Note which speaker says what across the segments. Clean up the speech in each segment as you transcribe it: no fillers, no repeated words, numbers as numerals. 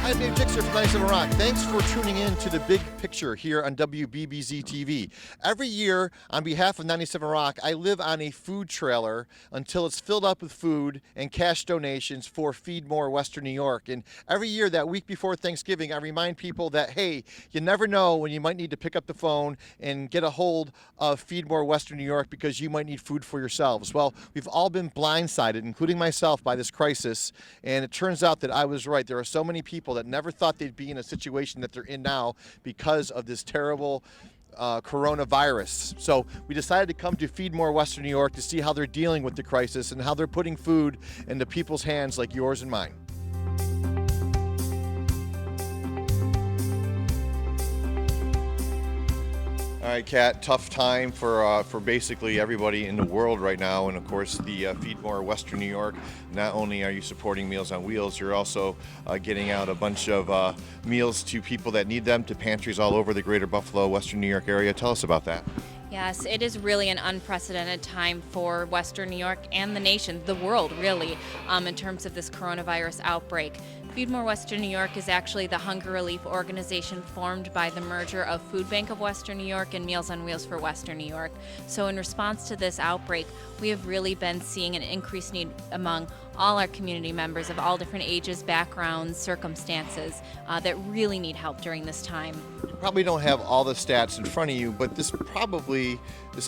Speaker 1: I'm Dave Dixer from 97 Rock. Thanks for tuning in to the big picture here on WBBZ-TV. Every year, on behalf of 97 Rock, I live on a food trailer until it's filled up with food and cash donations for FeedMore Western New York. And every year, that week before Thanksgiving, I remind people that, hey, you never know when you might need to pick up the phone and get a hold of FeedMore Western New York because you might need food for yourselves. Well, we've all been blindsided, including myself, by this crisis. And it turns out that I was right. There are so many people that never thought they'd be in a situation that they're in now because of this terrible coronavirus. So we decided to come to FeedMore Western New York to see how they're dealing with the crisis and how they're putting food into people's hands like yours and mine. All right, Kat, tough time for basically everybody in the world right now, and of course the FeedMore Western New York. Not only are you supporting Meals on Wheels, you're also getting out a bunch of meals to people that need them, to pantries all over the greater Buffalo, Western New York area. Tell us about that.
Speaker 2: Yes, it is really an unprecedented time for Western New York and the nation, the world really, in terms of this coronavirus outbreak. FeedMore Western New York is actually the hunger relief organization formed by the merger of Food Bank of Western New York and Meals on Wheels for Western New York. So in response to this outbreak, we have really been seeing an increased need among all our community members of all different ages, backgrounds, circumstances that really need help during this time.
Speaker 1: You probably don't have all the stats in front of you, but this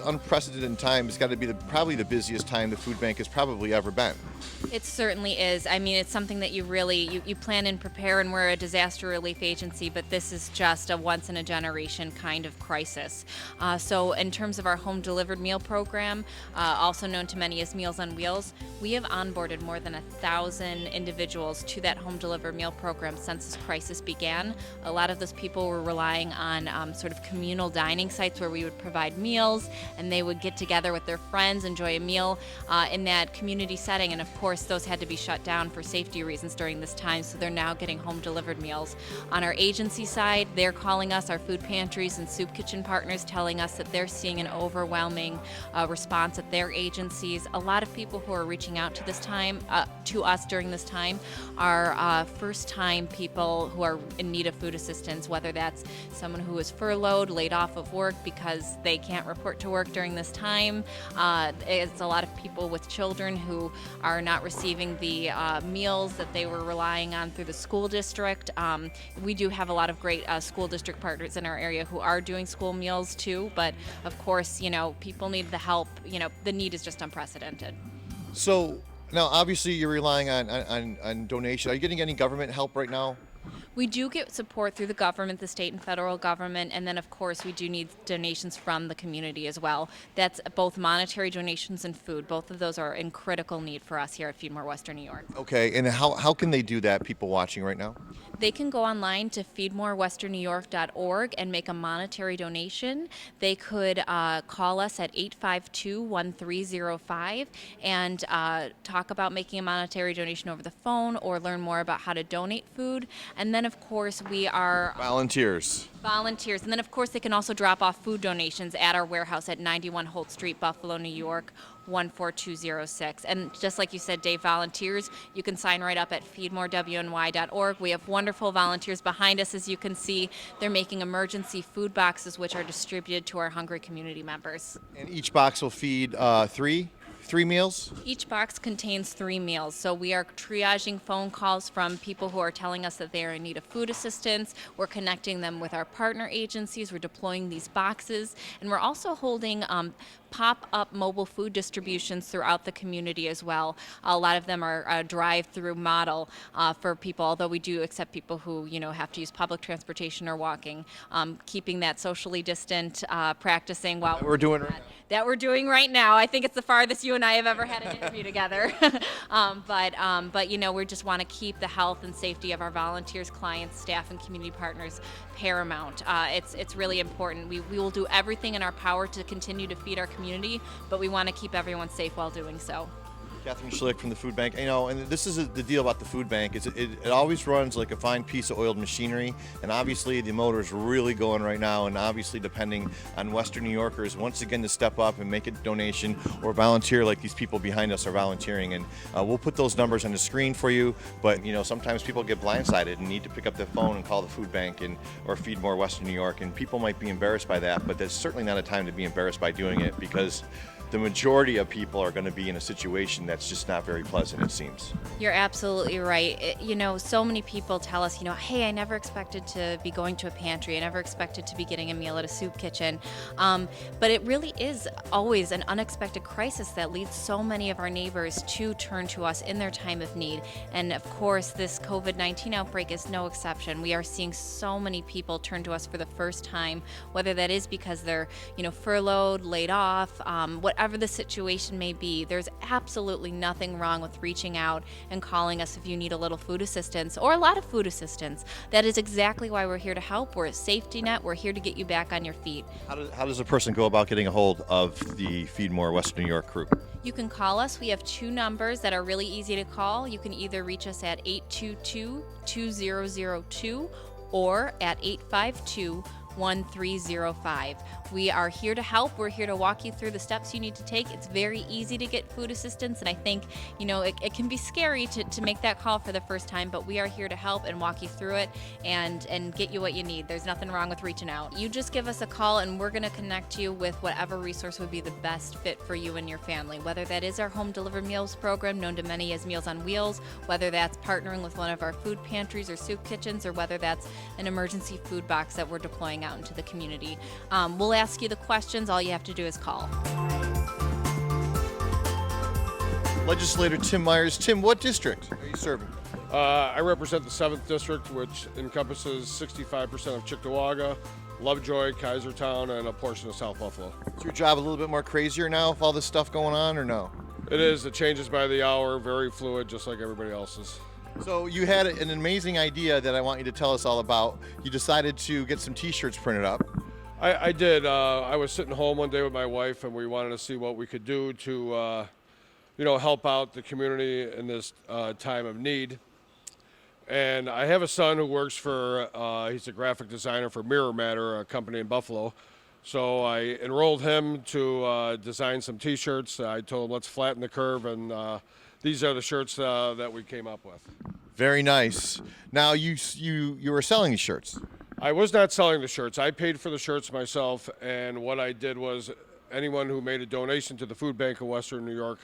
Speaker 1: unprecedented time has got to be probably the busiest time the food bank has probably ever been.
Speaker 2: It certainly is. I mean, it's something that you plan and prepare, and we're a disaster relief agency, but this is just a once-in-a-generation kind of crisis. So in terms of our home-delivered meal program, also known to many as Meals on Wheels, we have onboarded more than 1,000 individuals to that home-delivered meal program since this crisis began. A lot of those people were relying on sort of communal dining sites where we would provide meals, and they would get together with their friends, enjoy a meal in that community setting, and of course those had to be shut down for safety reasons during this time, so they're now getting home-delivered meals. On our agency side, they're calling us, our food pantries and soup kitchen partners, telling us that they're seeing an overwhelming response at their agencies. A lot of people who are reaching out to us during this time are first-time people who are in need of food assistance, whether that's someone who is furloughed, laid off of work because they can't report to work during this time. It's a lot of people with children who are not receiving the meals that they were relying on through the school district. We do have a lot of great school district partners in our area who are doing school meals too, but of course, people need the help. The need is just unprecedented.
Speaker 1: So now, obviously, you're relying on donation. Are you getting any government help right now?
Speaker 2: We do get support through the government, the state and federal government, and then of course we do need donations from the community as well. That's both monetary donations and food. Both of those are in critical need for us here at FeedMore Western New York.
Speaker 1: Okay, and how can they do that, people watching right now?
Speaker 2: They can go online to feedmorewesternnewyork.org and make a monetary donation. They could call us at 852-1305 and talk about making a monetary donation over the phone or learn more about how to donate food. And then, of course, we are
Speaker 1: volunteers.
Speaker 2: And then, of course, they can also drop off food donations at our warehouse at 91 Holt Street, Buffalo, New York, 14206. And just like you said, Dave, volunteers, you can sign right up at FeedMoreWNY.org. We have wonderful volunteers behind us, as you can see. They're making emergency food boxes, which are distributed to our hungry community members.
Speaker 1: And each box will feed three meals?
Speaker 2: Each box contains 3 meals. So we are triaging phone calls from people who are telling us that they are in need of food assistance. We're connecting them with our partner agencies. We're deploying these boxes. And we're also holding pop-up mobile food distributions throughout the community as well. A lot of them are a drive-through model for people, although we do accept people who have to use public transportation or walking, keeping that socially distant, practicing while
Speaker 1: we're doing
Speaker 2: that we're doing right now. I think it's the farthest you and I have ever had an interview together. But we just want to keep the health and safety of our volunteers, clients, staff, and community partners paramount. It's really important. We will do everything in our power to continue to feed our community, but we want to keep everyone safe while doing so.
Speaker 1: Catherine Schlick from the food bank. You know, and this is the deal about the food bank is it always runs like a fine piece of oiled machinery, and obviously the motor is really going right now, and obviously depending on Western New Yorkers once again to step up and make a donation or volunteer like these people behind us are volunteering, and we'll put those numbers on the screen for you. But you know, sometimes people get blindsided and need to pick up their phone and call the food bank or FeedMore Western New York, and people might be embarrassed by that, but there's certainly not a time to be embarrassed by doing it, because the majority of people are going to be in a situation that's just not very pleasant, it seems.
Speaker 2: You're absolutely right. You know, so many people tell us, hey, I never expected to be going to a pantry. I never expected to be getting a meal at a soup kitchen. But it really is always an unexpected crisis that leads so many of our neighbors to turn to us in their time of need. And of course, this COVID-19 outbreak is no exception. We are seeing so many people turn to us for the first time, whether that is because they're, furloughed, laid off, whatever the situation may be. There's absolutely nothing wrong with reaching out and calling us if you need a little food assistance or a lot of food assistance. That is exactly why we're here to help. We're a safety net. We're here to get you back on your feet.
Speaker 1: How does a person go about getting a hold of the FeedMore Western New York crew?
Speaker 2: You can call us. We have 2 numbers that are really easy to call. You can either reach us at 822-2002 or at 852-1305. We are here to help. We're here to walk you through the steps you need to take. It's very easy to get food assistance, and I think, it can be scary to make that call for the first time, but we are here to help and walk you through it and get you what you need. There's nothing wrong with reaching out. You just give us a call, and we're going to connect you with whatever resource would be the best fit for you and your family, whether that is our home delivered meals program, known to many as Meals on Wheels, whether that's partnering with one of our food pantries or soup kitchens, or whether that's an emergency food box that we're deploying out into the community. We'll ask you the questions. All you have to do is call.
Speaker 1: Legislator Tim Meyers. Tim, what district are you serving?
Speaker 3: I represent the 7th District, which encompasses 65% of Cheektowaga, Lovejoy, Kaisertown, and a portion of South Buffalo.
Speaker 1: Is your job a little bit more crazier now with all this stuff going on, or no?
Speaker 3: It is. It changes by the hour, very fluid, just like everybody else's.
Speaker 1: So you had an amazing idea that I want you to tell us all about. You decided to get some T-shirts printed up.
Speaker 3: I did. I was sitting home one day with my wife, and we wanted to see what we could do to, help out the community in this time of need. And I have a son who works he's a graphic designer for Mirror Matter, a company in Buffalo. So I enrolled him to design some T-shirts. I told him, let's flatten the curve, and these are the shirts that we came up with.
Speaker 1: Very nice. Now you were selling these shirts.
Speaker 3: I was not selling the shirts. I paid for the shirts myself, and what I did was anyone who made a donation to the Food Bank of Western New York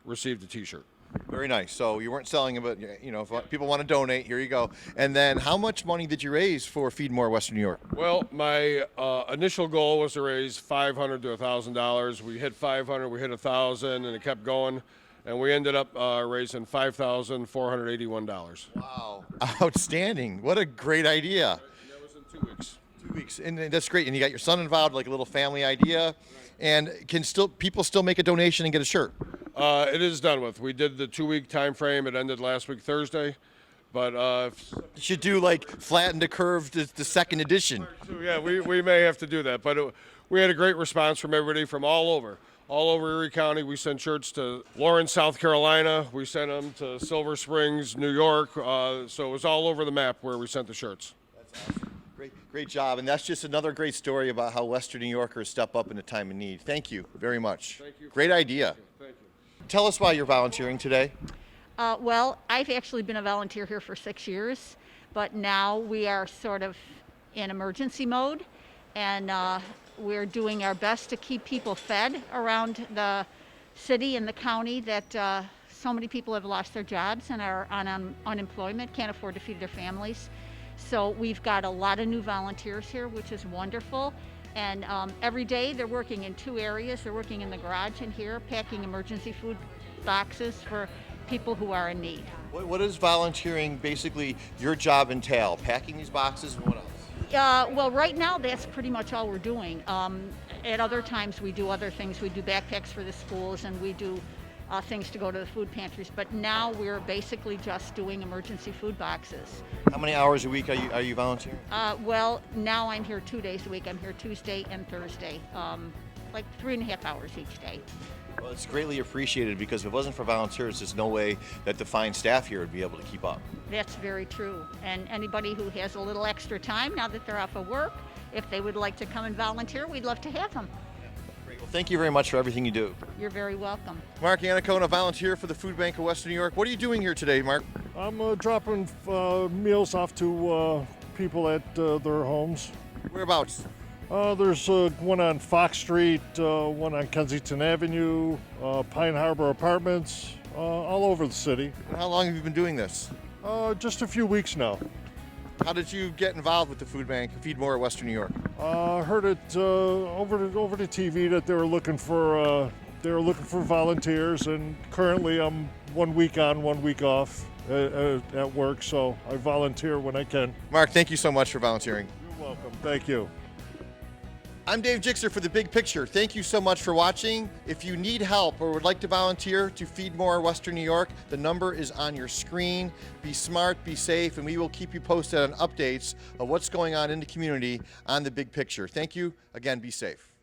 Speaker 3: received a T-shirt.
Speaker 1: Very nice. So you weren't selling them, but if people want to donate, here you go. And then how much money did you raise for FeedMore Western New York?
Speaker 3: Well, my initial goal was to raise $500 to $1,000. We hit 500, we hit 1,000, and it kept going. And we ended up raising $5,481.
Speaker 1: Wow. Outstanding. What a great idea.
Speaker 3: And that was in 2 weeks.
Speaker 1: 2 weeks. And that's great. And you got your son involved, like a little family idea. Right. And can people still make a donation and get a shirt?
Speaker 3: It is done with. We did the 2-week time frame. It ended last week Thursday. But
Speaker 1: you should do like flatten the curve, the second edition.
Speaker 3: Yeah, we may have to do that. But we had a great response from everybody from all over Erie County. We sent shirts to Lawrence, South Carolina. We sent them to Silver Springs, New York. So it was all over the map where we sent the shirts.
Speaker 1: That's awesome. Great job. And that's just another great story about how Western New Yorkers step up in a time of need. Thank you very much.
Speaker 3: Thank you.
Speaker 1: Great idea.
Speaker 3: Thank you.
Speaker 1: Tell us why you're volunteering today.
Speaker 4: Well, I've actually been a volunteer here for 6 years, but now we are sort of in emergency mode, and we're doing our best to keep people fed around the city and the county that so many people have lost their jobs and are on unemployment, can't afford to feed their families. So we've got a lot of new volunteers here, which is wonderful. And every day they're working in 2 areas. They're working in the garage in here, packing emergency food boxes for people who are in need.
Speaker 1: What does volunteering, basically, your job entail? Packing these boxes and what else?
Speaker 4: Well, right now that's pretty much all we're doing. At other times we do other things. We do backpacks for the schools, and we do things to go to the food pantries. But now we're basically just doing emergency food boxes.
Speaker 1: How many hours a week are you volunteering?
Speaker 4: Well, now I'm here 2 days a week. I'm here Tuesday and Thursday, like 3.5 hours each day.
Speaker 1: Well, it's greatly appreciated because if it wasn't for volunteers, there's no way that the fine staff here would be able to keep up.
Speaker 4: That's very true. And anybody who has a little extra time now that they're off of work, if they would like to come and volunteer, we'd love to have them.
Speaker 1: Great. Well, thank you very much for everything you do.
Speaker 4: You're very welcome.
Speaker 1: Mark Anacone, a volunteer for the Food Bank of Western New York. What are you doing here today, Mark?
Speaker 5: I'm dropping meals off to people at their homes.
Speaker 1: Whereabouts?
Speaker 5: There's one on Fox Street, one on Kensington Avenue, Pine Harbor Apartments, all over the city.
Speaker 1: And how long have you been doing this?
Speaker 5: Just a few weeks now.
Speaker 1: How did you get involved with the food bank, FeedMore Western New York?
Speaker 5: Heard it over the TV that they were looking for volunteers, and currently I'm 1 week on, 1 week off at work, so I volunteer when I can.
Speaker 1: Mark, thank you so much for volunteering.
Speaker 5: You're welcome. Thank you.
Speaker 1: I'm Dave Jixer for The Big Picture. Thank you so much for watching. If you need help or would like to volunteer to feed more Western New York, the number is on your screen. Be smart, be safe, and we will keep you posted on updates of what's going on in the community on The Big Picture. Thank you. Again, be safe.